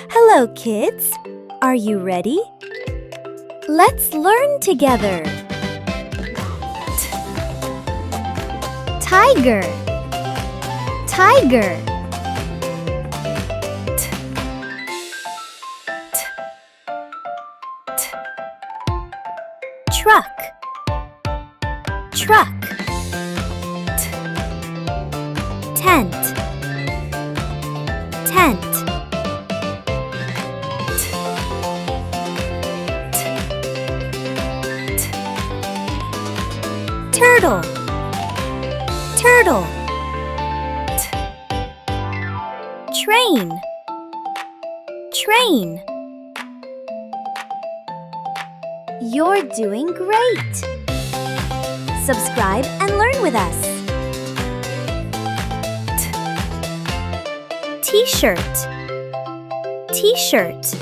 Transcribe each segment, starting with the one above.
Hello, kids. Are you ready? Let's learn together. Tiger, tiger. Truck, truck. Tent, tent. Turtle, turtle. Train, train. You're doing great! Subscribe and learn with us. T-shirt, t-shirt.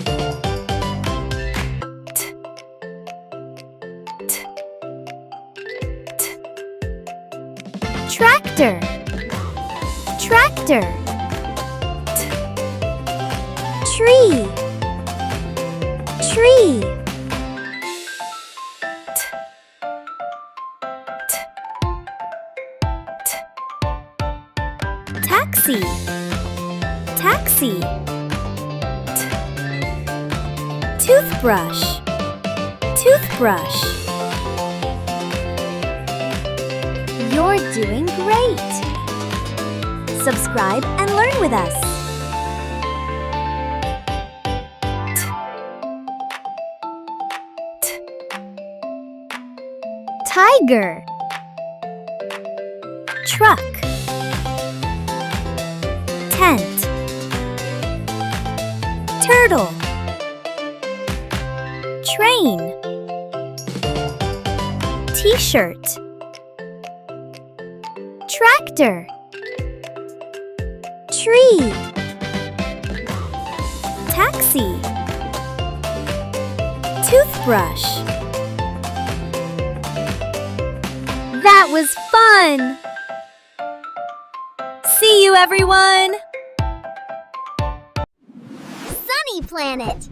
Tractor, tractor. Tree, tree. Taxi, taxi. Toothbrush, toothbrush. You're doing great! Subscribe and learn with us. Tiger, truck. Tent, turtle. Train, t-shirt. Tractor, tree. Taxi, toothbrush. That was fun! See you, everyone! Sunny Planet!